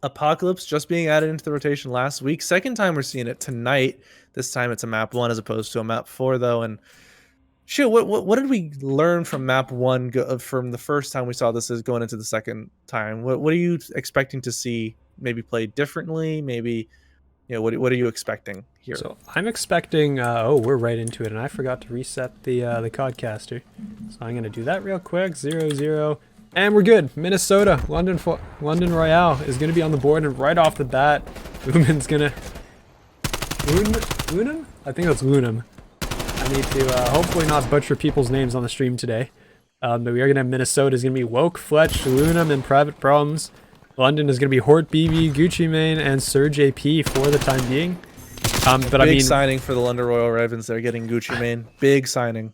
Apocalypse just being added into the rotation last week. Second time we're seeing it tonight. This time it's a map 1 as opposed to a map 4 though. And shoot, what did we learn from map 1 from the first time we saw this is going into the second time? What are you expecting to see maybe play differently? Maybe, you know, what are you expecting here? So I'm expecting, oh, we're right into it, and I forgot to reset the codcaster. So I'm going to do that real quick, 0-0. And we're good. Minnesota, London Royale is going to be on the board, and right off the bat, Lumen's going to... Lunam? I think that's Lunam. I need to hopefully not butcher people's names on the stream today. But we are going to have Minnesota is going to be Woke, Fletch, Lunam, and Private Problems. London is going to be Hort, BB, Gucci Mane, and Sir JP for the time being. But I mean, signing for the London Royal Ravens. They're getting Gucci Mane. Big signing.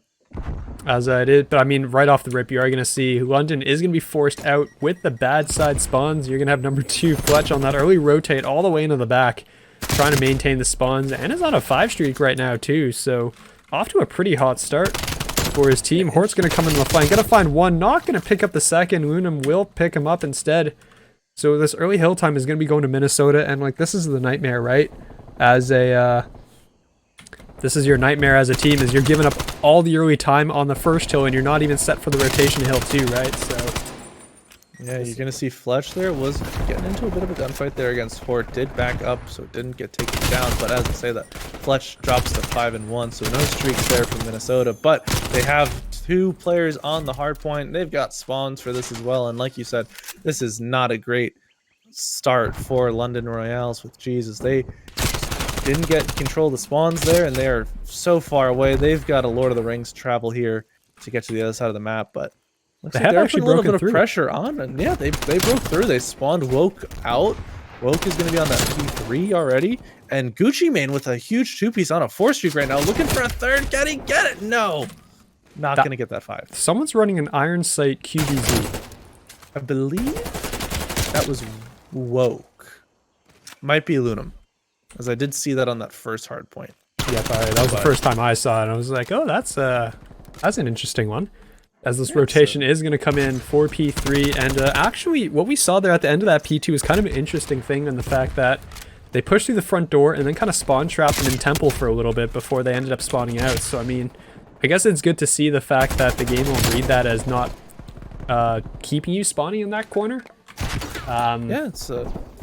As I did, but I mean, right off the rip, you are going to see London is going to be forced out with the bad side spawns. You're going to have number 2 Fletch on that early rotate all the way into the back, trying to maintain the spawns, and is on a 5 streak right now too. So off to a pretty hot start for his team. Hort's going to come into the flank, going to find one, not going to pick up the second. Lunam will pick him up instead. So this early hill time is going to be going to Minnesota, and like this is the nightmare, right? As a this is your nightmare as a team, is you're giving up all the early time on the first hill, and you're not even set for the rotation hill too, right? So yeah, you're gonna see Fletch there was getting into a bit of a gunfight there against Hort. Did back up, so it didn't get taken down. But as I say, that Fletch drops to 5-1, so no streaks there from Minnesota. But they have 2 players on the hard point. They've got spawns for this as well, and like you said, this is not a great start for London Royales with Jesus. They didn't get control of the spawns there, and they are so far away. They've got a Lord of the Rings travel here to get to the other side of the map, but looks like they're putting a little bit of pressure on, and yeah, they broke through. They spawned Woke out. Woke is going to be on that P3 already, and Gucci Mane with a huge 2-piece on a 4 streak right now, looking for a third. Can he get it? No, not going to get that 5. Someone's running an Iron Sight QBZ. I believe that was Woke. Might be Lunam, as I did see that on that first hard point. Yep, that was the first time I saw it, and I was like, oh, that's an interesting one. As this rotation is going to come in for P3, and actually what we saw there at the end of that P2 is kind of an interesting thing in the fact that they pushed through the front door and then kind of spawn trapped them in Temple for a little bit before they ended up spawning out. So I mean, I guess it's good to see the fact that the game will read that as not keeping you spawning in that corner. Yeah, it's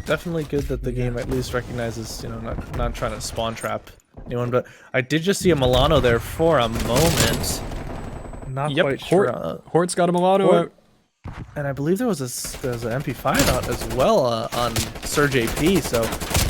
definitely good that the game at least recognizes, you know, not trying to spawn trap anyone. But I did just see a Milano there for a moment. Not quite sure. Hort's got a Milano out. And I believe there was an MP5 out as well on Sir JP. So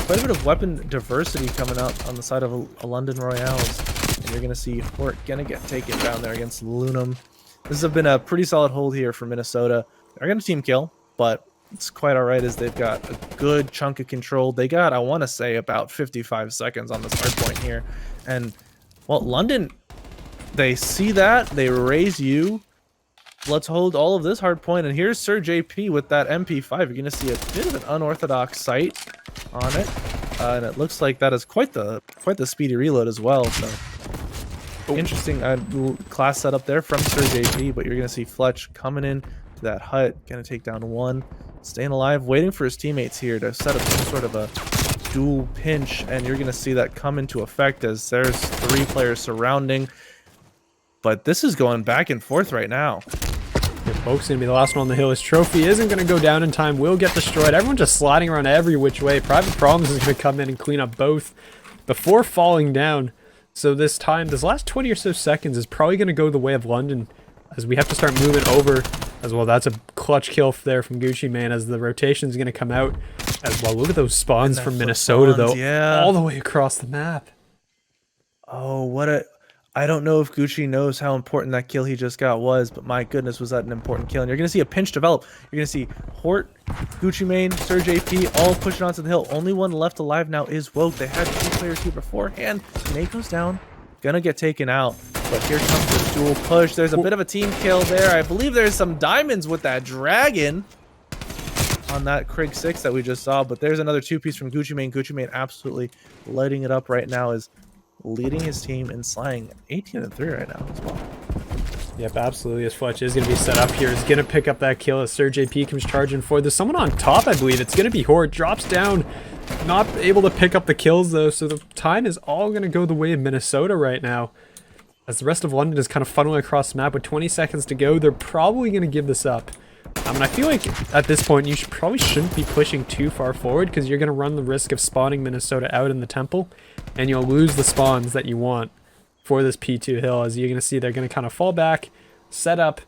quite a bit of weapon diversity coming out on the side of a London Royales. And you're going to see Hort going to get taken down there against Lunam. This has been a pretty solid hold here for Minnesota. They're going to team kill, but it's quite all right as they've got a good chunk of control. They got, I want to say, about 55 seconds on this hard point here. And, well, London, they see that, they raise you. Let's hold all of this hard point, and here's Sir JP with that MP5. You're going to see a bit of an unorthodox sight on it, and it looks like that is quite the speedy reload as well. So interesting class setup there from Sir JP, but you're going to see Fletch coming in to that hut, going to take down one, staying alive, waiting for his teammates here to set up some sort of a dual pinch, and you're going to see that come into effect as there's 3 players surrounding. But this is going back and forth right now. Yeah, Boke's going to be the last one on the hill. His trophy isn't going to go down in time. Will get destroyed. Everyone just sliding around every which way. Private Problems is going to come in and clean up both before falling down. So this last 20 or so seconds is probably going to go the way of London, as we have to start moving over as well. That's a clutch kill there from Gucci Mane as the rotation is going to come out as well. Look at those spawns from Minnesota, though. Yeah. All the way across the map. Oh, I don't know if Gucci knows how important that kill he just got was, but my goodness, was that an important kill. And you're going to see a pinch develop. You're going to see Hort, Gucci Mane, Sir JP all pushing onto the hill. Only one left alive now is Woke. They had 2 players here beforehand. Nate goes down. Gonna get taken out. But here comes the dual push. There's a bit of a team kill there. I believe there's some diamonds with that dragon on that Krig 6 that we just saw. But there's another 2-piece from Gucci Mane. Gucci Mane absolutely lighting it up right now as leading his team in slaying 18-3 right now as well. Yep, absolutely. As Fletch is going to be set up here, is going to pick up that kill as SirJP comes charging forward. There's someone on top, I believe. It's going to be Horde. Drops down. Not able to pick up the kills, though, so the time is all going to go the way of Minnesota right now. As the rest of London is kind of funneling across the map with 20 seconds to go, they're probably going to give this up. And I feel like at this point, you probably shouldn't be pushing too far forward because you're going to run the risk of spawning Minnesota out in the temple, and you'll lose the spawns that you want for this P2 hill. As you're going to see, they're going to kind of fall back, set up,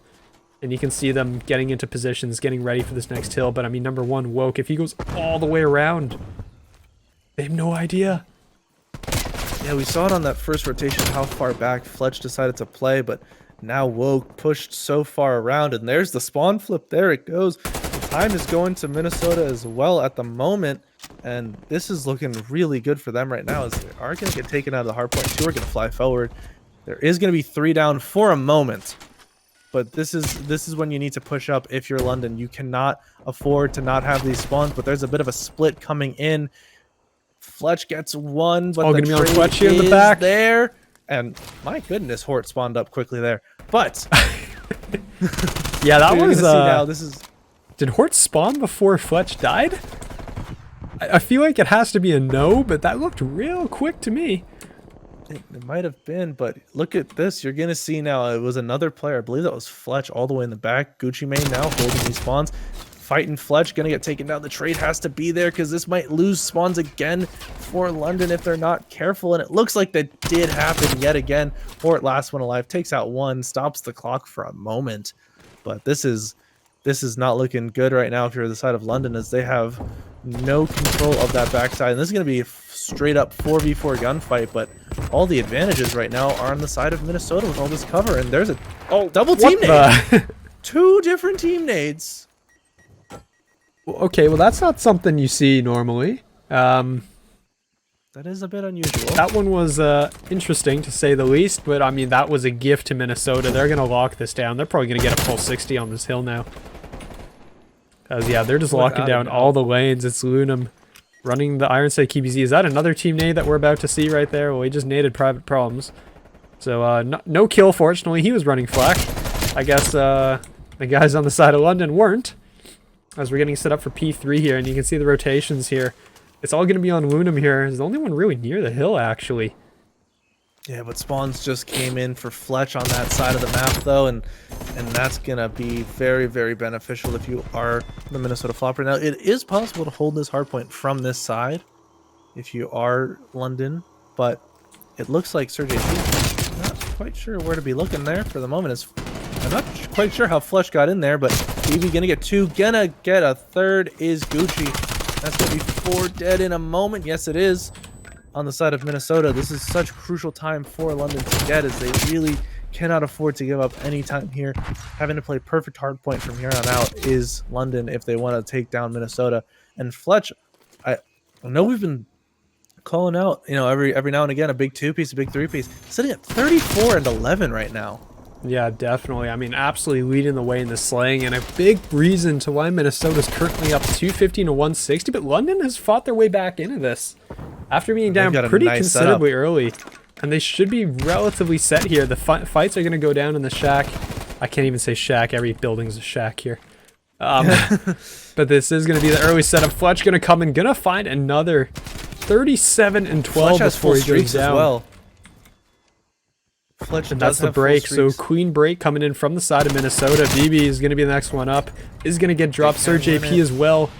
and you can see them getting into positions, getting ready for this next hill. But I mean, number one, Woke, if he goes all the way around, they have no idea. Yeah, we saw it on that first rotation how far back Fletch decided to play, but now Woke pushed so far around, and there's the spawn flip. There it goes. The time is going to Minnesota as well at the moment, and this is looking really good for them right now as they are going to get taken out of the hard point. Two are going to fly forward. There is going to be 3 down for a moment, but this is when you need to push up if you're London. You cannot afford to not have these spawns, but there's a bit of a split coming in. Fletch gets one, but the trade Fletch here is in the back there. And my goodness, Hort spawned up quickly there. But yeah, that was now, this is... Did Hort spawn before Fletch died? I feel like it has to be a no, but that looked real quick to me. It might have been, but look at this. You're going to see now it was another player. I believe that was Fletch all the way in the back. Gucci Mane now holding these spawns. Fighting Fletch, going to get taken down. The trade has to be there because this might lose spawns again for London if they're not careful. And it looks like that did happen yet again. Hort, last one alive, takes out one, stops the clock for a moment. But this is not looking good right now if you're the side of London, as they have no control of that backside. And this is going to be a straight up 4v4 gunfight, but all the advantages right now are on the side of Minnesota with all this cover. And there's a double team nade. 2 different team nades. Okay, well that's not something you see normally. That is a bit unusual. That one was interesting to say the least, but I mean that was a gift to Minnesota. They're gonna lock this down. They're probably gonna get a full 60 on this hill now. As yeah, they're just locking down all the lanes. It's Lunam running the Ironside KBZ. Is that another team nade that we're about to see right there? Well, he just naded Private Problems. So no kill, fortunately. He was running flak. I guess the guys on the side of London weren't. As we're getting set up for P3 here, and you can see the rotations here. It's all going to be on Lunam here. He's the only one really near the hill, actually. Yeah, but spawns just came in for Fletch on that side of the map, though, and that's going to be very, very beneficial if you are the Minnesota Floppr. Now, it is possible to hold this hardpoint from this side if you are London, but it looks like SirJP is not quite sure where to be looking there for the moment. I'm not quite sure how Fletch got in there, but BB gonna get 2, gonna get a 3rd is Gucci. That's gonna be 4 dead in a moment. Yes, it is. On the side of Minnesota, this is such crucial time for London to get, as they really cannot afford to give up any time here. Having to play perfect hardpoint from here on out is London if they want to take down Minnesota. And Fletch, I know we've been calling out, you know, every now and again, a big 2-piece, a big 3-piece, sitting at 34 and 11 right now. Yeah, definitely. I mean, absolutely leading the way in the slaying, and a big reason to why Minnesota's currently up 250 to 160, but London has fought their way back into this after being down pretty considerably early, and they should be relatively set here. The fights are going to go down in the shack. I can't even say shack. Every building's a shack here. But this is going to be the early setup. Fletch going to come and going to find another 37 and 12 before he goes down. As well. Fletch, and that's the break. So Queen break coming in from the side of Minnesota. BB is going to be the next one up. Is going to get dropped. SirJP as well.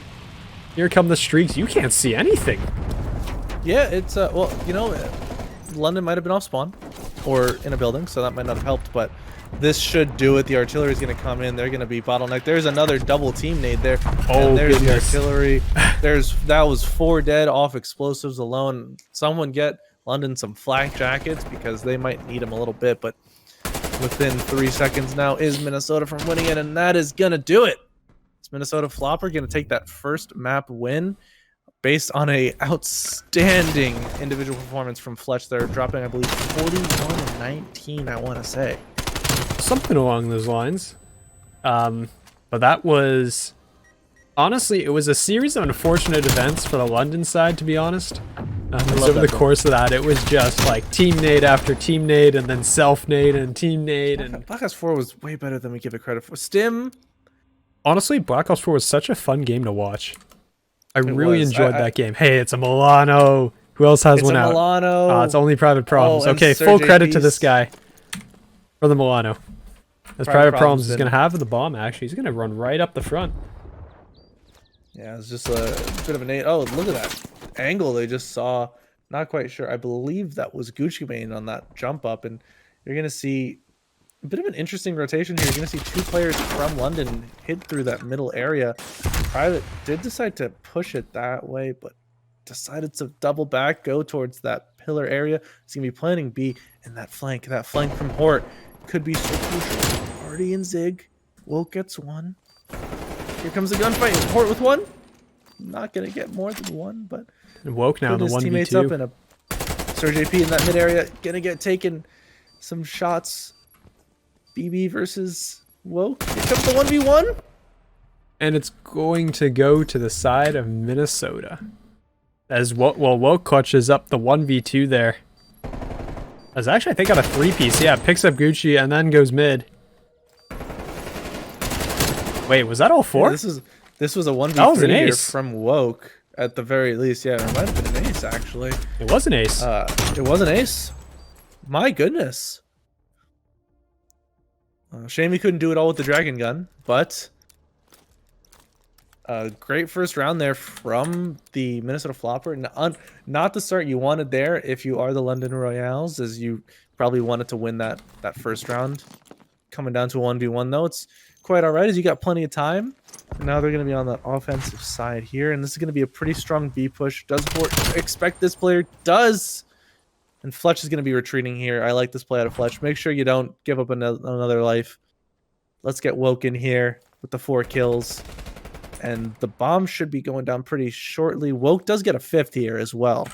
Here come the streaks. You can't see anything. Yeah, it's well, you know, London might have been off spawn or in a building, so that might not have helped, but this should do it. The artillery is going to come in. They're going to be bottlenecked. There's another double team nade there. Oh, and there's goodness. The artillery. That was 4 dead off explosives alone. Someone get London some flak jackets because they might need them a little bit, but within 3 seconds now is Minnesota from winning it, and that is going to do it. It's Minnesota Floppr going to take that first map win based on a outstanding individual performance from Fletch. They're dropping, I believe, 41 and 19, I want to say. Something along those lines. But that was... Honestly, it was a series of unfortunate events for the London side, to be honest. So over the course of that, it was just like team nade after team nade, and then self nade and team nade. And Black Ops 4 was way better than we give it credit for. Stim. Honestly, Black Ops 4 was such a fun game to watch. I really enjoyed that game. Hey, it's a Milano. Who else has one out? Milano. It's only Private Problems. Okay, Surge full credit to APs. this guy for the Milano. As Private Problems is going to have the bomb, actually. He's going to run right up the front. Yeah, it's just a bit of an... Oh, look at that angle they just saw. Not quite sure. I believe that was Gucci Mane on that jump up. And you're going to see a bit of an interesting rotation here. You're going to see two players from London hit through that middle area. Private did decide to push it that way, but decided to double back, go towards that pillar area. He's going to be planning B, and that flank from Hort could be so crucial. Already in Zig. Woke gets one. Here comes the gunfight. Hort with one. Not going to get more than one, but... And Woke now in the 1v2. Teammates up in a Surge AP in that mid area. Going to get taken some shots. BB versus Woke. Here comes the 1v1. And it's going to go to the side of Minnesota. As Woke clutches up the 1v2 there. As actually, I think got a 3-piece. Yeah, picks up Gucci and then goes mid. Wait, was that all 4? Yeah, this was a 1v3 that was an here ace. from Woke at the very least. Yeah, it might have been an ace actually. It was an ace. It was an ace. My goodness. Shame he couldn't do it all with the dragon gun, but great first round there from the Minnesota Floppr. Not the start you wanted there if you are the London Royales, as you probably wanted to win that first round. Coming down to a 1v1 though, it's quite all right as you got plenty of time. And now they're going to be on the offensive side here, and this is going to be a pretty strong B push. Does Hort expect this player? Does. And Fletch is going to be retreating here. I like this play out of Fletch. Make sure you don't give up another life. Let's get Woke in here with the 4 kills. And the bomb should be going down pretty shortly. Woke does get a 5th here as well.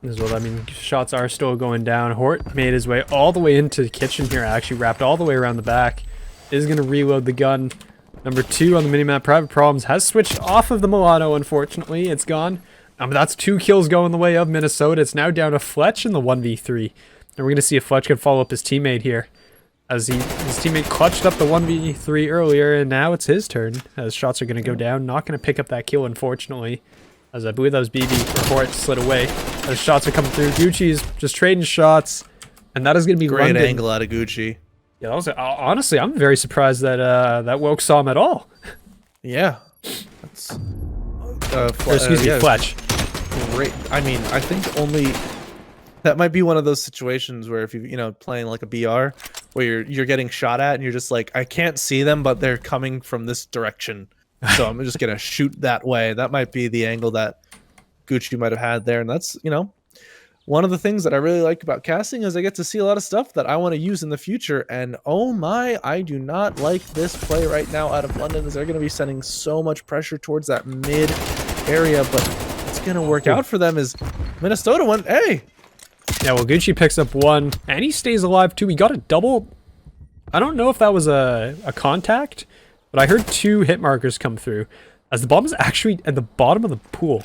As well, I mean, shots are still going down. Hort made his way all the way into the kitchen here, actually wrapped all the way around the back. Is going to reload the gun. Number 2 on the minimap, Private Problems, has switched off of the Milano, unfortunately. It's gone. But that's 2 kills going the way of Minnesota. It's now down to Fletch in the 1v3. And we're going to see if Fletch can follow up his teammate here. As his teammate clutched up the 1v3 earlier, and now it's his turn. As shots are going to go down. Not going to pick up that kill, unfortunately. As I believe that was BB before it slid away. As shots are coming through. Gucci's just trading shots. And that is going to be great London. Angle out of Gucci. Yeah, that was, honestly, I'm very surprised that that Woke saw him at all. Yeah. That's, Fletch. Great. I mean, I think only that might be one of those situations where if you playing like a BR where you're getting shot at and you're just like, I can't see them, but they're coming from this direction, so I'm just gonna shoot that way. That might be the angle that Gucci might have had there, and that's one of the things that I really like about casting is I get to see a lot of stuff that I want to use in the future. And oh my, I do not like this play right now out of London, as they're going to be sending so much pressure towards that mid area, but it's going to work out for them as Minnesota went, hey. Yeah, well, Gucci picks up 1, and he stays alive too. He got a double. I don't know if that was a contact, but I heard 2 hit markers come through as the bomb is actually at the bottom of the pool.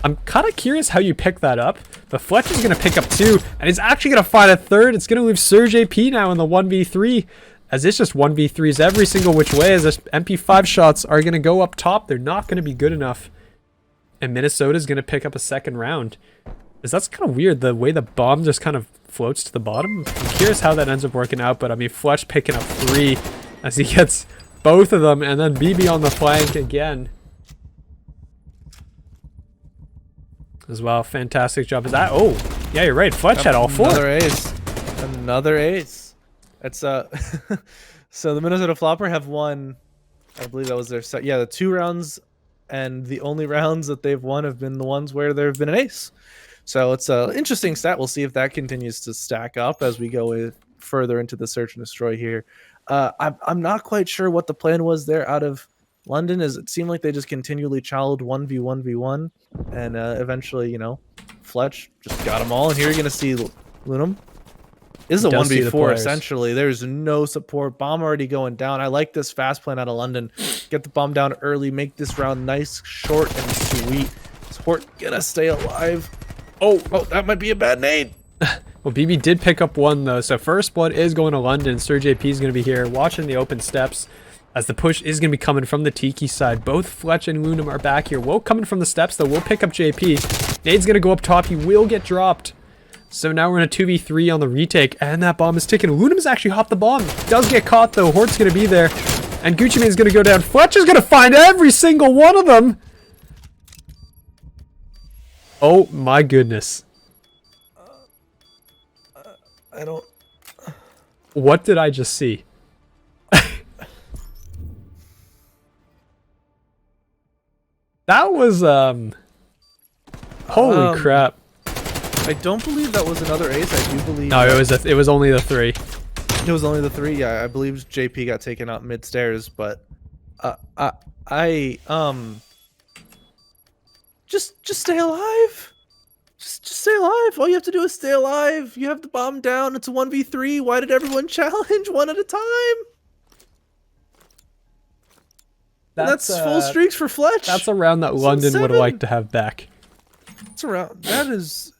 I'm kind of curious how you pick that up, but Fletch is going to pick up 2, and he's actually going to find a 3rd. It's going to leave Surge AP now in the 1v3, as it's just 1v3s every single which way, as the MP5 shots are going to go up top. They're not going to be good enough, and Minnesota is going to pick up a 2nd round. As that's kind of weird, the way the bomb just kind of floats to the bottom. I'm curious how that ends up working out, but I mean, Fletch picking up 3 as he gets both of them, and then BB on the flank again. As well, fantastic job. Is that? Oh, yeah, you're right. Fletch had all 4. Another ace. It's so the Minnesota Floppr have won. I believe that was their set. Yeah, the 2 rounds, and the only rounds that they've won have been the ones where there have been an ace. So it's an interesting stat. We'll see if that continues to stack up as we go further into the search and destroy here. I'm not quite sure what the plan was there out of London, as it seemed like they just continually challenged 1v1v1, and eventually, Fletch just got them all. And here you're gonna see Lunum. This is a 1v4 essentially. There's no support. Bomb already going down. I like this fast plan out of London. Get the bomb down early. Make this round nice, short, and sweet. Hort gonna stay alive. Oh, that might be a bad nade. Well, BB did pick up one though, so first blood is going to London. Sir JP is going to be here watching the open steps as the push is going to be coming from the Tiki side. Both Fletch and Lunam are back here. Woke coming from the steps though. We'll pick up JP. Nade's going to go up top. He will get dropped. So now we're in a 2v3 on the retake, and that bomb is ticking. Lunam's actually hopped the bomb. Does get caught though. Hort's going to be there, and Gucci Mane's going to go down. Fletch is going to find every single one of them. Oh my goodness. I don't... What did I just see? That was, holy crap. I don't believe that was another ace. I do believe... No, it was only the 3. It was only the 3. Yeah, I believe JP got taken out mid-stairs, but... Just stay alive. Just stay alive. All you have to do is stay alive. You have the bomb down. It's a 1v3. Why did everyone challenge one at a time? That's full streaks for Fletch. That's a round that London would have liked to have back. It's a round. That is...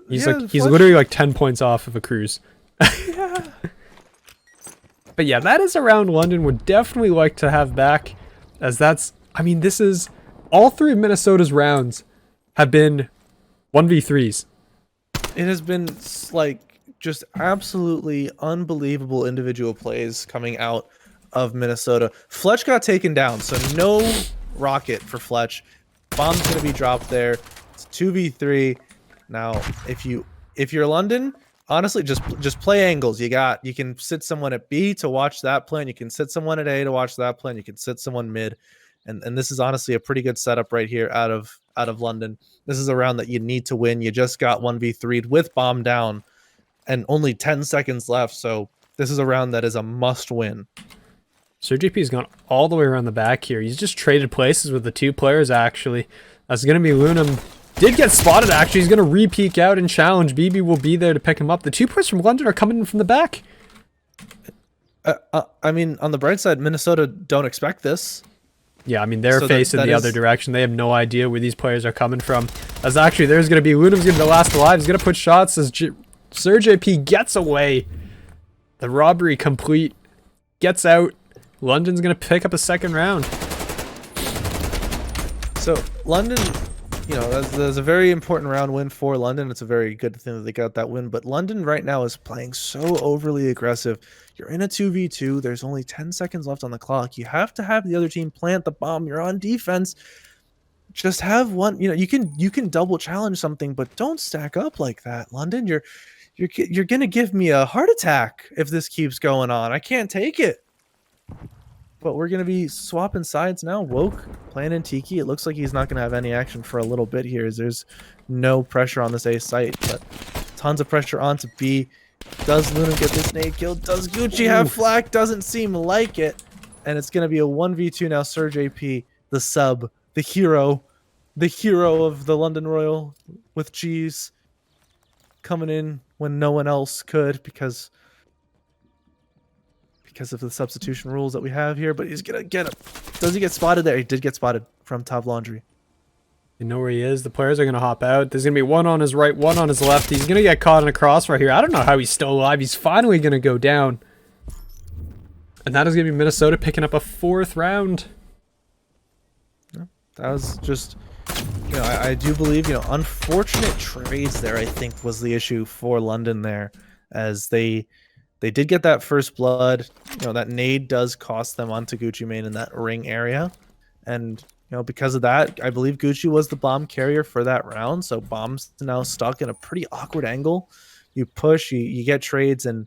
He's literally like 10 points off of a cruise. Yeah. But yeah, that is a round London would definitely like to have back, as that's... I mean, this is... All 3 of Minnesota's rounds have been 1v3s. It has been like just absolutely unbelievable individual plays coming out of Minnesota. Fletch got taken down, so no rocket for Fletch. Bomb's gonna be dropped there. It's 2v3. Now, if you're London, honestly, just play angles. You can sit someone at B to watch that play, and you can sit someone at A to watch that play, and you can sit someone mid. And this is honestly a pretty good setup right here out of London. This is a round that you need to win. You just got 1v3'd with bomb down and only 10 seconds left. So this is a round that is a must win. Sir JP's gone all the way around the back here. He's just traded places with the 2 players actually. That's going to be Lunam. Did get spotted actually. He's going to re-peek out and challenge. BB will be there to pick him up. The 2 players from London are coming in from the back. I mean, on the bright side, Minnesota don't expect this. Yeah, I mean, they're facing the other direction. They have no idea where these players are coming from. As actually, there's going to be... Lunam's going to be the last alive. He's going to put shots as Sir JP gets away. The robbery complete. Gets out. London's going to pick up a second round. So, London... You know, that's a very important round win for London. It's a very good thing that they got that win. But London right now is playing so overly aggressive. You're in a 2v2. There's only 10 seconds left on the clock. You have to have the other team plant the bomb. You're on defense. Just have one. You know, you can double challenge something, but don't stack up like that, London. You're gonna give me a heart attack if this keeps going on. I can't take it. But we're going to be swapping sides now. Woke playing in Tiki. It looks like he's not going to have any action for a little bit here, as there's no pressure on this A site, but tons of pressure onto B. Does Lunam get this nade kill? Does Gucci have flak? Doesn't seem like it. And it's going to be a 1v2 now. Sir JP, the sub, the hero of the London Royale with cheese, coming in when no one else could because of the substitution rules that we have here, but he's gonna get him. Does he get spotted there? He did get spotted from top laundry. You know where he is. The players are gonna hop out. There's gonna be one on his right, one on his left. He's gonna get caught in a crossfire here. I don't know how he's still alive. He's finally gonna go down. And that is gonna be Minnesota picking up a 4th round. That was just, you know, I do believe, you know, unfortunate trades there, I think, was the issue for London there, as they did get that first blood. You know, that nade does cost them onto Gucci Mane in that ring area. And, you know, because of that, I believe Gucci was the bomb carrier for that round. So bomb's now stuck in a pretty awkward angle. You push, you get trades, and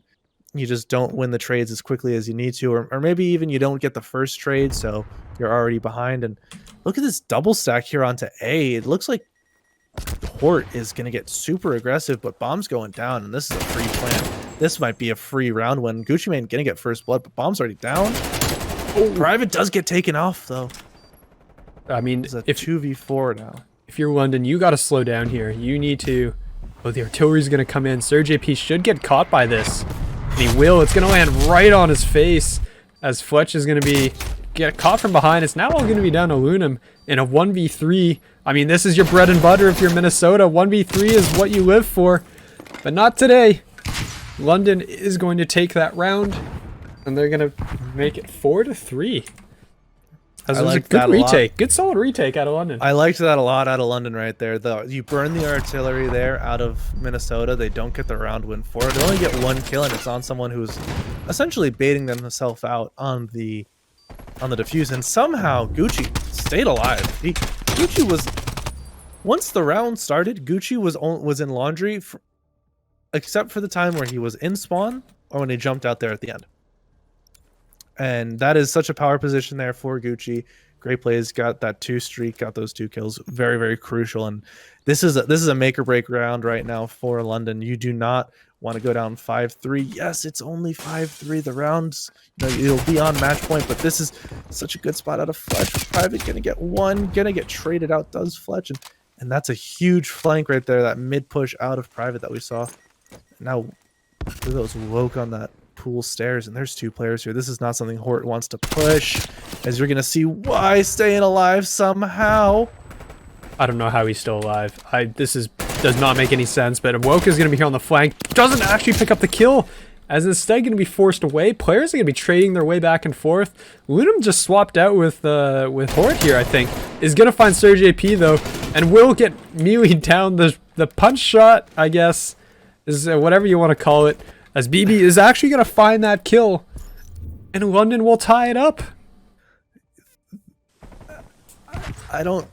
you just don't win the trades as quickly as you need to. Or maybe even you don't get the first trade, so you're already behind. And look at this double stack here onto A. It looks like Hort is going to get super aggressive, but bomb's going down, and this is a free plant. This might be a free round when Gucci Mane gonna get first blood, but bomb's already down. Oh, Private does get taken off though. I mean, it's a 2v4 now. If you're London, you got to slow down here. You need to... Oh, the artillery's gonna come in. Sir JP should get caught by this. And he will. It's gonna land right on his face, as Fletch is gonna get caught from behind. It's now all gonna be down to Lunam in a 1v3 I mean, this is your bread and butter if you're Minnesota. 1v3 is what you live for, but not today. London is going to take that round, and they're going to make it 4-3. That was a good retake. Good solid retake out of London. I liked that a lot out of London right there. You burn the artillery there out of Minnesota. They don't get the round win for it. They only get 1 kill, and it's on someone who's essentially baiting themselves out on the defuse. And somehow Gucci stayed alive. Gucci was, once the round started, Gucci was in laundry, except for the time where he was in spawn or when he jumped out there at the end. And that is such a power position there for Gucci. Great plays, got that 2 streak, got those 2 kills. Very, very crucial. And this is a make or break round right now for London. You do not want to go down 5-3. Yes, it's only 5-3. The rounds, it'll be on match point, but this is such a good spot out of Fletch. Private gonna get 1, gonna get traded out, does Fletch, and that's a huge flank right there. That mid push out of Private that we saw. Now, look at those woke on that pool stairs, and there's 2 players here. This is not something Hort wants to push, as you're gonna see why staying alive somehow. I don't know how he's still alive. Does not make any sense, but Woke is gonna be here on the flank. Doesn't actually pick up the kill, as instead gonna be forced away. Players are gonna be trading their way back and forth. Lunum just swapped out with Hort here, I think. Is gonna find Surge AP though, and will get meleeed down. The punch shot, I guess, is whatever you want to call it, as BB is actually going to find that kill, and London will tie it up. I don't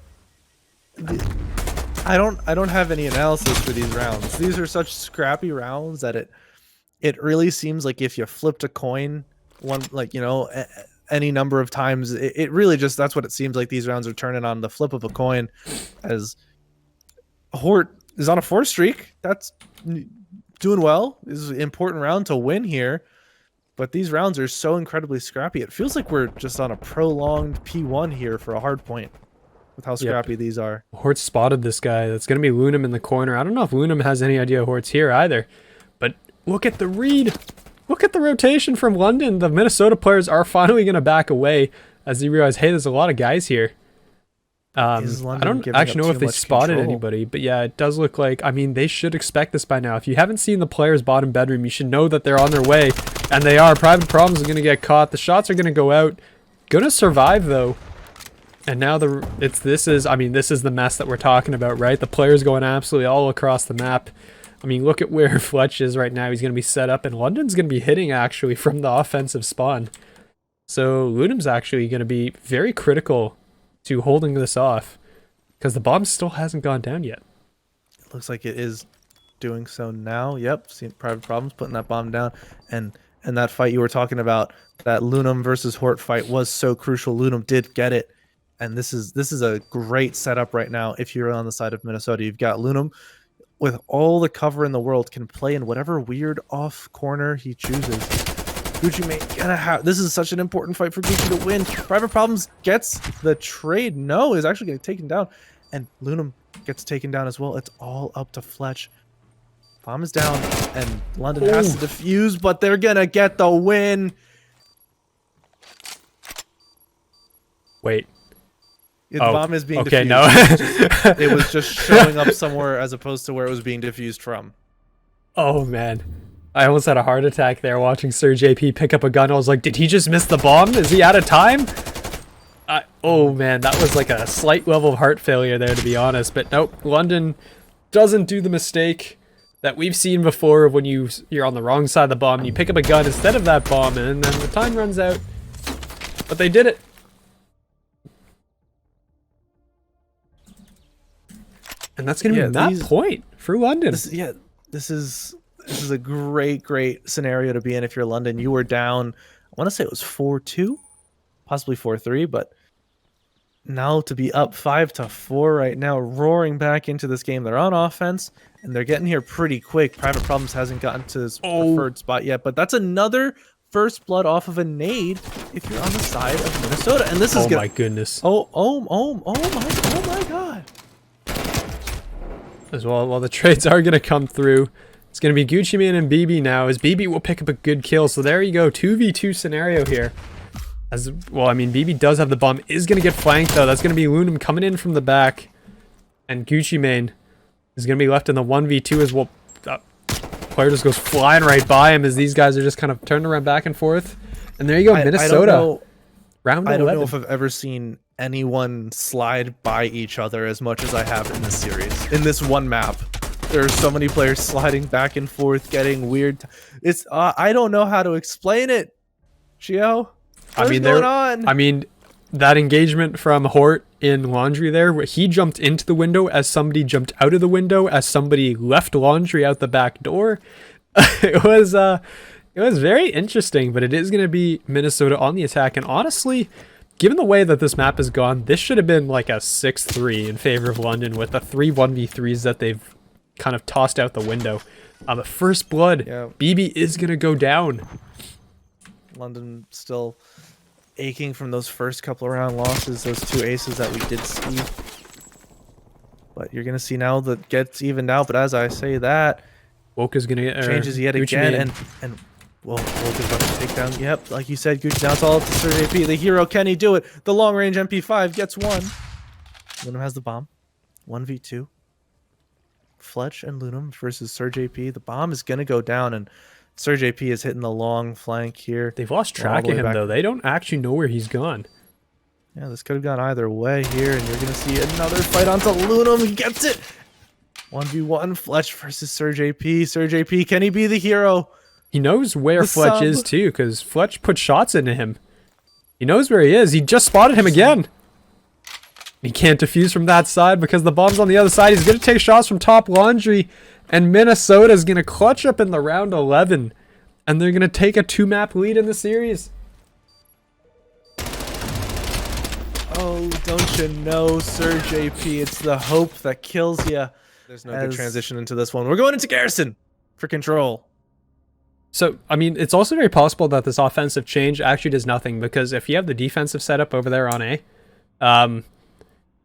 have any analysis for these rounds. These are such scrappy rounds that it really seems like if you flipped a coin any number of times, it really just, that's what it seems like these rounds are turning on, the flip of a coin, as Hort is on a 4 streak. That's doing well. This is an important round to win here, but these rounds are so incredibly scrappy. It feels like we're just on a prolonged P1 here for a hard point with how scrappy these are. Hort spotted this guy. That's going to be Lunum in the corner. I don't know if Lunum has any idea Hort's here either, but look at the read. Look at the rotation from London. The Minnesota players are finally going to back away as they realize, hey, there's a lot of guys here. I don't actually know if they spotted anybody, but yeah, it does look like, I mean, they should expect this by now. If you haven't seen the players' bottom bedroom, you should know that they're on their way, and they are. Private Problems is going to get caught. The shots are going to go out. Going to survive, though. And now this is the mess that we're talking about, right? The players going absolutely all across the map. I mean, look at where Fletch is right now. He's going to be set up, and London's going to be hitting, actually, from the offensive spawn. So Lunum's actually going to be very critical to holding this off, because the bomb still hasn't gone down yet. It looks like it is doing so now. Yep, seen Private Problems putting that bomb down, and that fight you were talking about, that Lunum versus Hort fight, was so crucial. Lunum did get it, and this is a great setup right now. If you're on the side of Minnesota, you've got Lunum with all the cover in the world, can play in whatever weird off corner he chooses. Gucci may gonna have, this is such an important fight for Gucci to win. Private Problems gets the trade. No, is actually getting taken down, and Lunum gets taken down as well. It's all up to Fletch. Bomb is down, and London has to defuse, but they're gonna get the win. Wait. The bomb is being okay, diffused. No. It was just showing up somewhere as opposed to where it was being diffused from. Oh, man. I almost had a heart attack there watching Surge AP pick up a gun. I was like, did he just miss the bomb? Is he out of time? Oh, man, that was like a slight level of heart failure there, to be honest. But nope, London doesn't do the mistake that we've seen before when you're on the wrong side of the bomb. You pick up a gun instead of that bomb, and then the time runs out. But they did it. And that's going to be that point for London. This is a great scenario to be in if you're London. You were down, I want to say it was 4-2, possibly 4-3, but now to be up 5-4 right now, roaring back into this game. They're on offense, and they're getting here pretty quick. Private Problems hasn't gotten to his preferred spot yet, but that's another first blood off of a nade if you're on the side of Minnesota. And this is my goodness. Oh my god. As well, the trades are going to come through. It's going to be Gucci Man and BB now, as BB will pick up a good kill. So there you go, 2v2 scenario here. As well, I mean, BB does have the bomb, is going to get flanked though. That's going to be Lunum coming in from the back. And Gucci Mane is going to be left in the 1v2 as well. Player just goes flying right by him as these guys are just kind of turning around back and forth. And there you go, Minnesota. Round 11. I don't know if I've ever seen anyone slide by each other as much as I have in this series. In this one map, there are so many players sliding back and forth, getting weird. It's I don't know how to explain it. Gio, what's going on? I mean, that engagement from Hort in Laundry there, where he jumped into the window as somebody jumped out of the window, as somebody left Laundry out the back door. It was very interesting, but it is going to be Minnesota on the attack. And honestly, given the way that this map has gone, this should have been like a 6-3 in favor of London with the 3 1v3s that they've kind of tossed out the window. The first blood, yeah. BB is going to go down. London still aching from those first couple of round losses, those 2 aces that we did see. But you're going to see now that gets evened out. But as I say that, Woke is going to get changes yet again. And Woke is about to take down. Yep, like you said, Gucci. Now it's all up to Surge AP. The hero, can he do it? The long range MP5 gets 1. Lunum has the bomb. 1v2. Fletch and Lunum versus Surge AP. The bomb is going to go down, and Surge AP is hitting the long flank here. They've lost track of him, though. They don't actually know where he's gone. Yeah, this could have gone either way here, and you're going to see another fight onto Lunum. He gets it! 1v1, Fletch versus Surge AP. Surge AP, can he be the hero? He knows where Fletch is, too, because Fletch put shots into him. He knows where he is. He just spotted him again. He can't defuse from that side because the bomb's on the other side. He's going to take shots from top Laundry, and Minnesota's going to clutch up in the round 11, and they're going to take a 2-map lead in the series. Oh, don't you know, Surge AP, it's the hope that kills you. There's no good transition into this one. We're going into Garrison for control. So, I mean, it's also very possible that this offensive change actually does nothing, because if you have the defensive setup over there on A,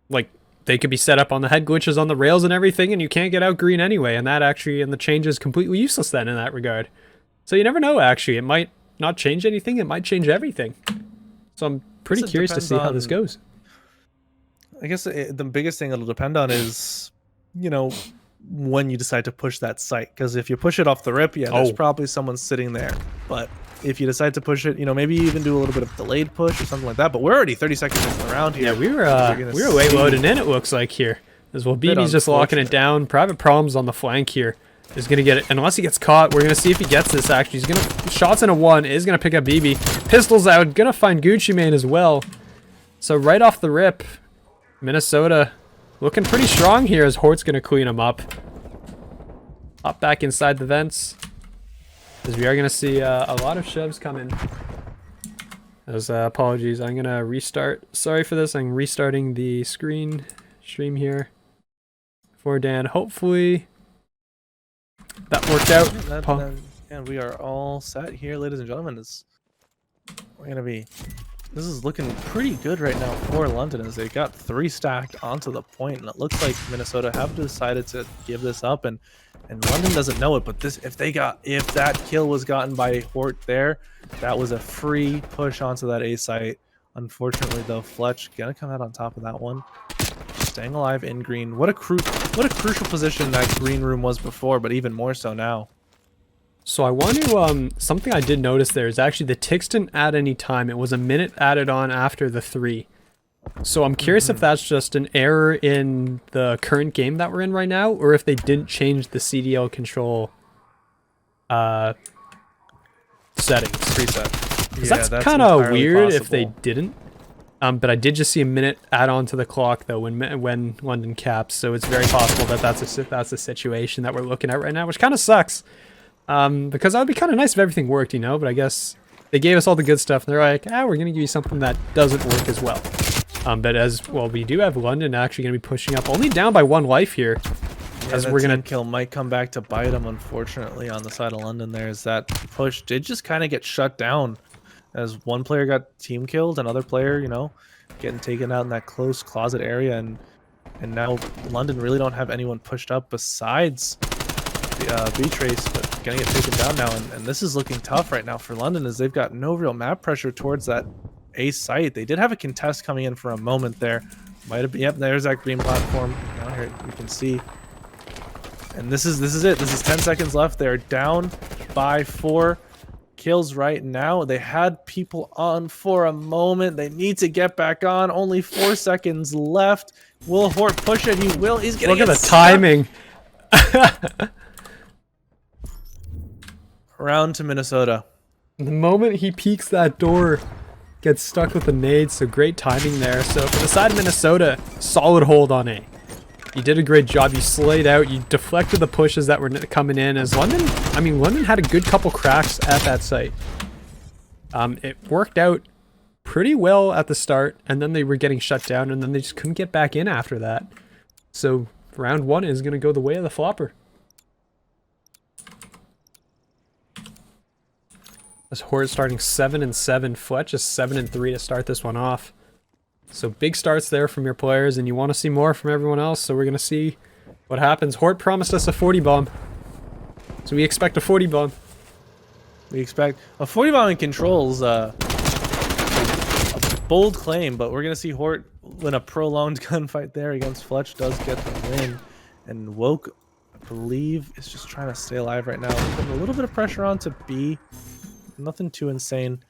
like, they could be set up on the head glitches on the rails and everything, and you can't get out green anyway, and the change is completely useless then in that regard. So you never know, actually. It might not change anything, it might change everything. So I'm pretty curious to see how this goes. I guess the biggest thing it'll depend on is, you know, when you decide to push that site. Because if you push it off the rip, yeah, there's probably someone sitting there. But if you decide to push it, you know, maybe even do a little bit of delayed push or something like that. But we're already 30 seconds into the round here. Yeah, we were way loaded in, it looks like, here. As well, BB's just locking it down. Private Problems on the flank here is going to get it. And unless he gets caught, we're going to see if he gets this, actually. He's going to... Shots in a 1. Is going to pick up BB. Pistols out. Going to find Gucci Mane as well. So right off the rip, Minnesota looking pretty strong here as Hort's going to clean him up. Hop back inside the vents, as we are going to see a lot of shoves coming. Those apologies. I'm going to restart. Sorry for this. I'm restarting the stream here for Dan. Hopefully that worked out. And we are all set here, ladies and gentlemen. We're going to be... This is looking pretty good right now for London, as they got 3 stacked onto the point, and it looks like Minnesota have decided to give this up, and London doesn't know it. But this, if that kill was gotten by Hort there, that was a free push onto that A site. Unfortunately, though, Fletch gonna come out on top of that one, staying alive in green. What a crucial position that green room was before, but even more so now. So I want to, something I did notice there is actually the ticks didn't add any time. It was a minute added on after the 3. So I'm curious if that's just an error in the current game that we're in right now, or if they didn't change the CDL control settings. Preset. Yeah, that's kind of weird if they didn't. But I did just see a minute add on to the clock though when London caps, so it's very possible that that's a situation that we're looking at right now, which kind of sucks. Because that would be kind of nice if everything worked, you know, but I guess they gave us all the good stuff and they're like, we're going to give you something that doesn't work as well. But as well, we do have London actually going to be pushing up, only down by 1 life here. Yeah, as we're going to kill might come back to bite them, unfortunately, on the side of London there, is that push did just kind of get shut down as one player got team killed, another player, you know, getting taken out in that close closet area, and now London really don't have anyone pushed up besides B-Trace, but gonna get taken down now, and this is looking tough right now for London, as they've got no real map pressure towards that A site. They did have a contest coming in for a moment there, Might have been. Yep, there's that green platform. Now here you can see. And this is it. This is 10 seconds left. They're down by 4 kills right now. They had people on for a moment. They need to get back on. Only 4 seconds left. Will Hort push it? He will. He's gonna Look get at the stuck. timing. Round to Minnesota. The moment he peeks that door, gets stuck with the nade, so great timing there. So for the side of Minnesota, solid hold on A. You did a great job. You slayed out. You deflected the pushes that were coming in. As London, I mean, London had a good couple cracks at that site. It worked out pretty well at the start, and then they were getting shut down, and then they just couldn't get back in after that. So round 1 is going to go the way of the Floppr. As Hort starting 7-7, Fletch is 7-3 to start this one off. So big starts there from your players, and you want to see more from everyone else, so we're going to see what happens. Hort promised us a 40 bomb. So we expect a 40 bomb. We expect a 40 bomb in controls. A bold claim, but we're going to see Hort win a prolonged gunfight there against Fletch. Does get the win. And Woke, I believe, is just trying to stay alive right now. Putting a little bit of pressure on to B. Nothing too insane.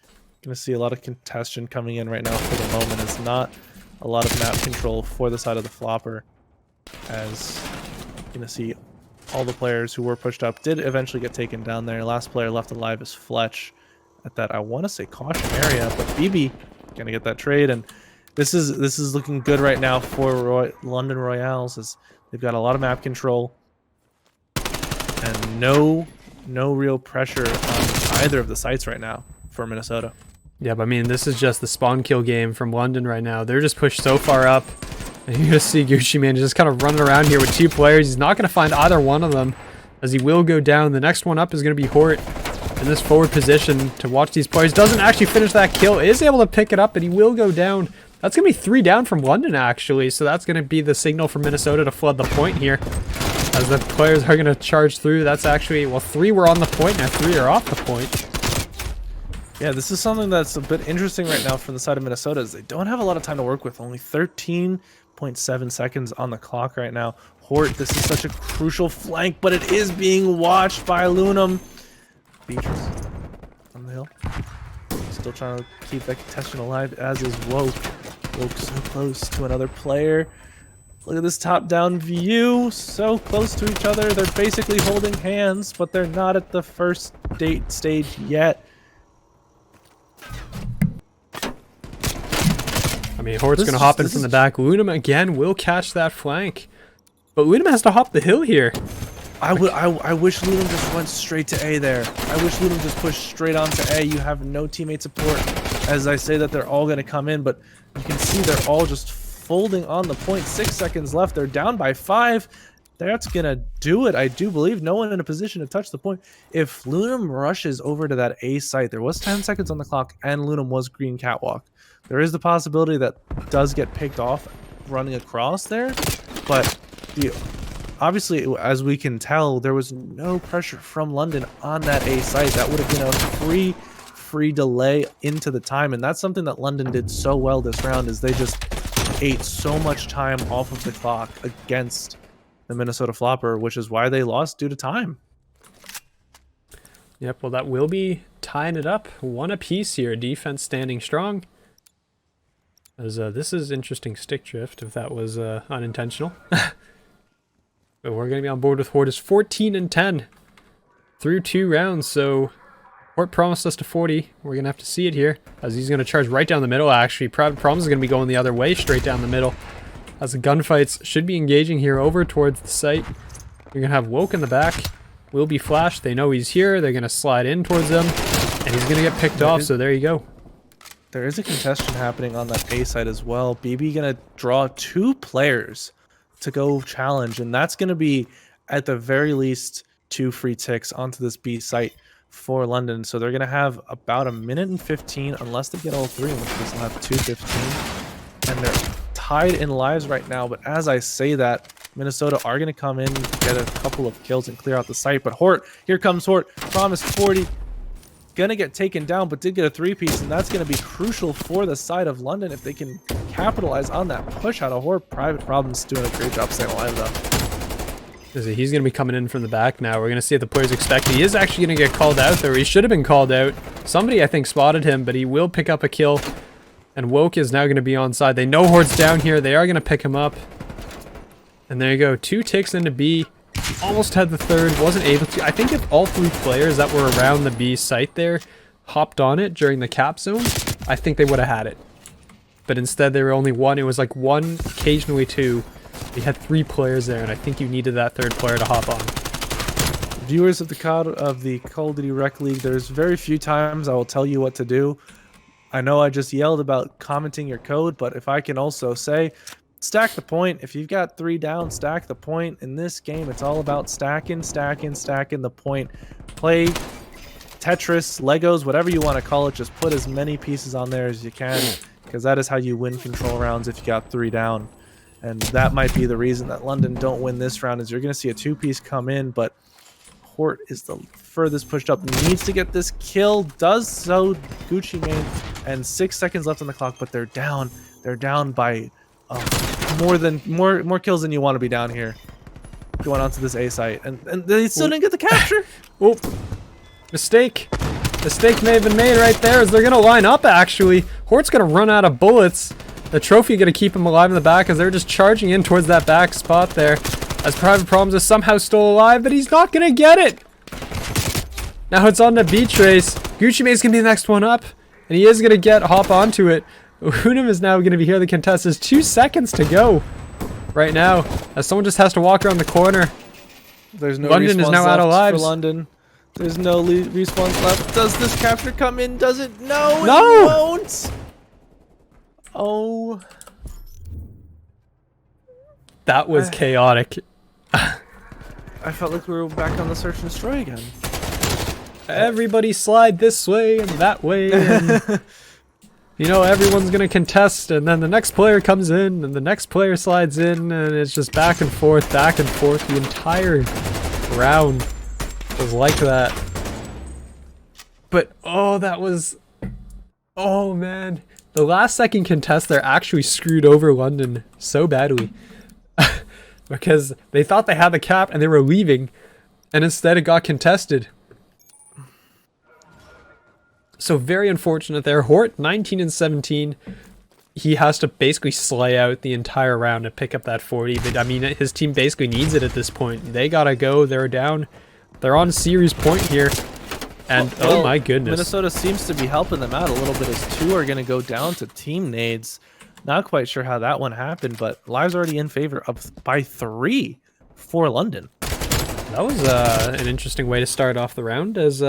Going to see a lot of contention coming in right now for the moment. It's not a lot of map control for the side of the Floppr, as you're going to see all the players who were pushed up did eventually get taken down there. Last player left alive is Fletch at that, I want to say, caution area, but BB going to get that trade, and this is looking good right now for London Royales, as they've got a lot of map control and no real pressure on either of the sites right now for Minnesota. Yeah, but I mean, this is just the spawn kill game from London right now. They're just pushed so far up. And you're going to see Gucci Man just kind of running around here with 2 players. He's not going to find either one of them, as he will go down. The next one up is going to be Hort in this forward position to watch these players. Doesn't actually finish that kill. Is able to pick it up, but he will go down. That's going to be 3 down from London, actually. So that's going to be the signal for Minnesota to flood the point here, as the players are going to charge through. That's actually, well, 3 were on the point, now 3 are off the point. Yeah, this is something that's a bit interesting right now from the side of Minnesota, is they don't have a lot of time to work with. Only 13.7 seconds on the clock right now. Hort, this is such a crucial flank, but it is being watched by Lunum. Beatrice on the hill. Still trying to keep that contestant alive, as is Woke. Woke so close to another player. Look at this top-down view. So close to each other. They're basically holding hands, but they're not at the first date stage yet. I mean, Hort's going to hop in from the back. Lunum again will catch that flank. But Lunum has to hop the hill here. I wish Lunum just went straight to A there. I wish Lunum just pushed straight on to A. You have no teammate support. As I say that, they're all going to come in, but you can see they're all just folding on the point. 6 seconds left. They're down by 5. That's going to do it, I do believe. No one in a position to touch the point. If Lunum rushes over to that A site, there was 10 seconds on the clock, and Lunum was green catwalk. There is the possibility that does get picked off running across there, but obviously, as we can tell, there was no pressure from London on that A site. That would have been a free delay into the time, and that's something that London did so well this round, is they just ate so much time off of the clock against the Minnesota Floppr, which is why they lost due to time. Yep, well, that will be tying it up. 1 apiece here. Defense standing strong. As this is interesting stick drift, if that was unintentional. But we're going to be on board with Hort is 14-10 through 2 rounds. So Hort promised us to 40. We're going to have to see it here, as he's going to charge right down the middle, actually. Promise is going to be going the other way, straight down the middle, as the gunfights should be engaging here over towards the site. You're going to have Woke in the back. Will be flashed. They know he's here. They're going to slide in towards them, and he's going to get picked off, so there you go. There is a contestation happening on that A side as well. BB going to draw 2 players to go challenge, and that's going to be, at the very least, 2 free ticks onto this B site for London. So they're going to have about 1:15, unless they get all 3, in which case they'll have 2:15. And they're tied in lives right now, but as I say that, Minnesota are going to come in, get a couple of kills, and clear out the site. But Hort, here comes Hort, promised 40. Gonna get taken down, but did get a 3-piece, and that's going to be crucial for the side of London if they can capitalize on that push out of Hort. Private Problem's doing a great job staying alive though. He's going to be coming in from the back now. We're going to see if the players expect. He is actually going to get called out there. He should have been called out. Somebody, I think, spotted him, but he will pick up a kill. And Woke is now going to be on side. They know Hort's down here. They are going to pick him up. And there you go. 2 ticks into B. Almost had the third. Wasn't able to. I think if all 3 players that were around the B site there hopped on it during the cap zone, I think they would have had it. But instead, they were only 1. It was like 1, occasionally 2. We had 3 players there, and I think you needed that 3rd player to hop on. Viewers of the Call of Duty Rec League, there's very few times I will tell you what to do. I know I just yelled about commenting your code, but if I can also say, stack the point. If you've got 3 down, stack the point. In this game, it's all about stacking the point. Play Tetris, Legos, whatever you want to call it. Just put as many pieces on there as you can, because that is how you win control rounds if you got 3 down. And that might be the reason that London don't win this round, is you're going to see a 2-piece come in, but Hort is the furthest pushed up, needs to get this kill, does so, Gucci Mane, and 6 seconds left on the clock, but they're down. They're down by more kills than you want to be down here. Going onto this A site, and they still didn't get the capture. Oh, mistake. Mistake may have been made right there, as they're going to line up, actually. Hort's going to run out of bullets. The trophy going to keep him alive in the back as they're just charging in towards that back spot there. As Private Problems is somehow still alive, but he's not going to get it. Now it's on to B-Trace. Gucci Mane's going to be the next one up, and he is going to hop onto it. Unum is now going to be here. The contest is 2 seconds to go right now, as someone just has to walk around the corner. There's no London is now out of lives. For London. There's no respawns left. Does this capture come in? Does it? No, no! It won't. Oh. That was chaotic. I felt like we were back on the search and destroy again. Everybody slide this way and that way. And, you know, everyone's going to contest, and then the next player comes in, and the next player slides in, and it's just back and forth, back and forth. The entire round was like that. But, oh, that was... Oh, man. The last second contest there actually screwed over London so badly. Because they thought they had the cap and they were leaving, and instead it got contested. So very unfortunate there. Hort, 19 and 17. He has to basically slay out the entire round to pick up that 40. But I mean, his team basically needs it at this point. They gotta go. They're down. They're on series point here. And oh my goodness. Minnesota seems to be helping them out a little bit, as 2 are going to go down to team nades. Not quite sure how that one happened, but Live's already in favor by 3 for London. That was an interesting way to start off the round. As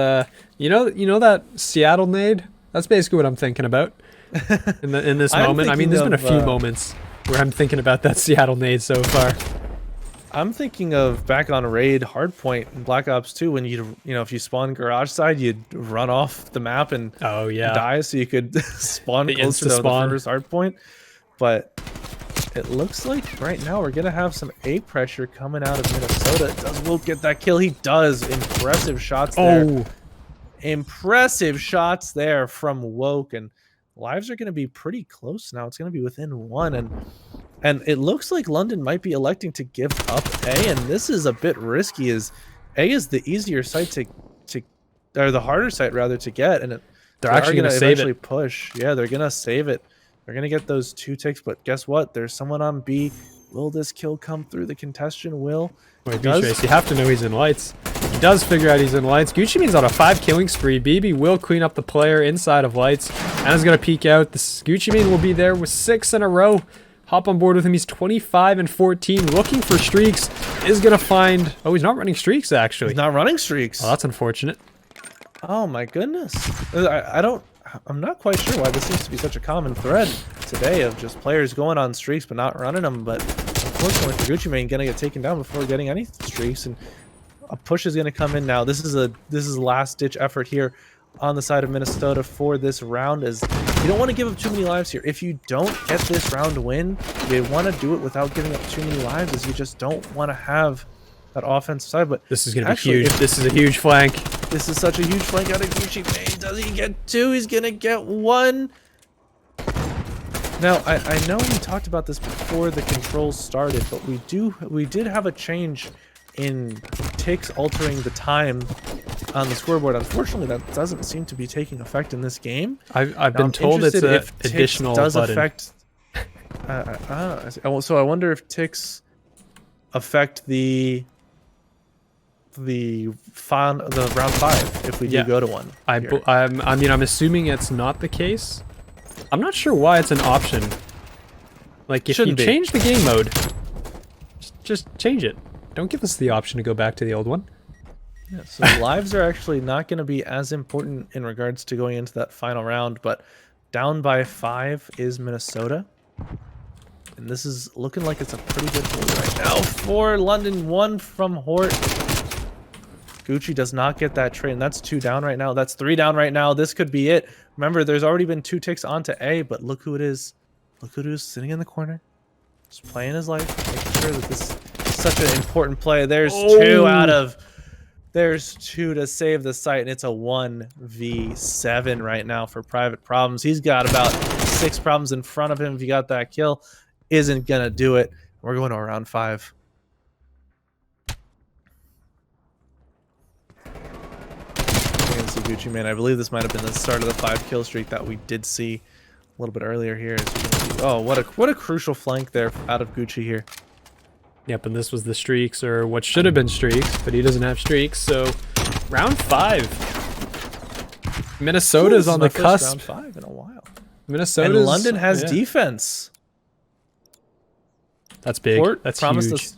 you know that Seattle nade. That's basically what I'm thinking about in this moment. I mean, there's been a few moments where I'm thinking about that Seattle nade so far. I'm thinking of back on Raid Hardpoint in Black Ops 2 when if you spawn garage side, you'd run off the map and die so you could spawn closer to the first hardpoint. But it looks like right now we're gonna have some A pressure coming out of Minnesota. Does Woke get that kill? He does. Impressive shots there. Impressive shots there from Woke, and lives are gonna be pretty close now. It's gonna be within 1, and it looks like London might be electing to give up A, and this is a bit risky, as A is the easier site or the harder site rather to get, and they're actually going to eventually push. Yeah, they're going to save it. They're going to get those 2 ticks, but guess what? There's someone on B. Will this kill come through? The contestant will. Wait, B-Trace, you have to know he's in lights. He does figure out he's in lights. Gucci Mane's on a 5 killing spree. BB will clean up the player inside of lights, and is going to peek out. This Gucci Mane will be there with 6 in a row. Hop on board with him. He's 25 and 14, looking for streaks. Is going to find... Oh, he's not running streaks, actually. He's not running streaks. Oh, that's unfortunate. Oh, my goodness. I'm not quite sure why this seems to be such a common thread today of just players going on streaks but not running them. But unfortunately for Gucci Mane, going to get taken down before getting any streaks. And a push is going to come in now. This is a last-ditch effort here on the side of Minnesota for this round, as you don't want to give up too many lives here. If you don't get this round win, you want to do it without giving up too many lives, as you just don't want to have that offensive side. But this is going to be huge. This is a huge flank. This is such a huge flank out of Gucci Mane. Does he get 2? He's going to get 1. Now, I know we talked about this before the controls started, but we did have a change in ticks altering the time on the scoreboard. Unfortunately, that doesn't seem to be taking effect in this game. I've been told it's an additional button. Affect, so I wonder if ticks affect the round 5 if we do go to one. I mean, I'm assuming it's not the case. I'm not sure why it's an option. Like, if you change the game mode, just change it. Don't give us the option to go back to the old one. Yeah, so lives are actually not going to be as important in regards to going into that final round, but down by 5 is Minnesota. And this is looking like it's a pretty good hold right now for London. 1 from Hort. Gucci does not get that trade, and that's 2 down right now. That's 3 down right now. This could be it. Remember, there's already been 2 ticks onto A, but look who it is. Look who it is sitting in the corner. Just playing his life, making sure that this is such an important play. There's 2 out of... There's 2 to save the site, and it's a 1v7 right now for Private Problems. He's got about 6 problems in front of him. If he got that kill, isn't going to do it. We're going to round 5. Gucci, man, I believe this might have been the start of the 5-kill streak that we did see a little bit earlier here. As you can see. Oh, what a crucial flank there out of Gucci here. Yep, and this was the streaks, or what should have been streaks, but he doesn't have streaks. So, round 5. Minnesota's on the cusp. Round 5 in a while. Minnesota's, and London has defense. That's big. That's huge.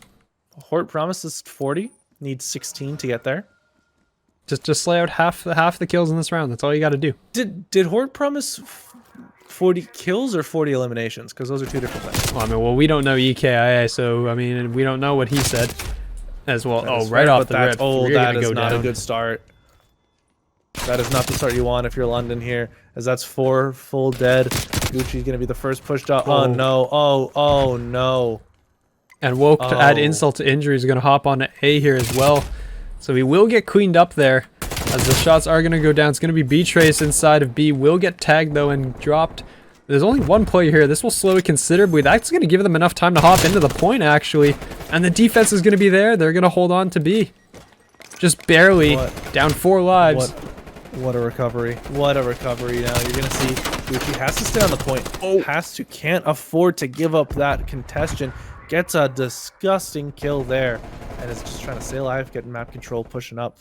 Hort promised us 40. Needs 16 to get there. Just lay out half the kills in this round. That's all you got to do. Did Hort promise 40 kills or 40 eliminations? Because those are 2 different things. Well, I mean, we don't know EKIA, so I mean, we don't know what he said as well. Oh, right off the rip. Oh, that is not a good start. That is not the start you want if you're London here, as that's 4 full dead. Gucci's gonna be the first pushed out. Oh no! Oh no! And Woke, to add insult to injury, is gonna hop on A here as well. So he will get cleaned up there, as the shots are going to go down. It's going to be B-Trace inside of B. Will get tagged, though, and dropped. There's only 1 player here. This will slow it considerably. That's going to give them enough time to hop into the point, actually. And the defense is going to be there. They're going to hold on to B. Just barely. Down 4 lives. What a recovery. What a recovery. Now you're going to see Gucci has to stay on the point. Can't afford to give up that contestation. Gets a disgusting kill there. And is just trying to stay alive, getting map control, pushing up.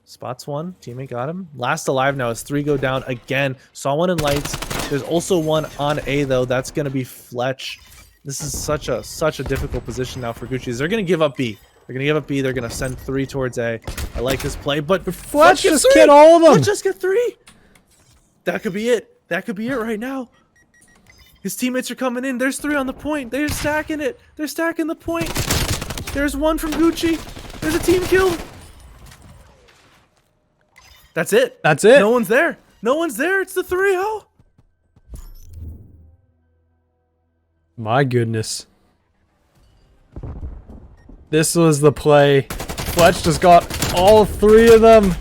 Spots 1, teammate got him. Last alive now as 3 go down again. Saw 1 in lights. There's also 1 on A though. That's gonna be Fletch. This is such a difficult position now for Gucci. They're gonna give up B. They're gonna give up B. They're gonna send 3 towards A. I like this play, but Fletch just get all of them. Fletch just get 3. That could be it. That could be it right now. His teammates are coming in. There's 3 on the point. They're stacking it. They're stacking the point. There's 1 from Gucci. There's a team kill. That's it. That's it. No one's there. No one's there. It's the 3-0. My goodness. This was the play. Fletch just got all 3 of them.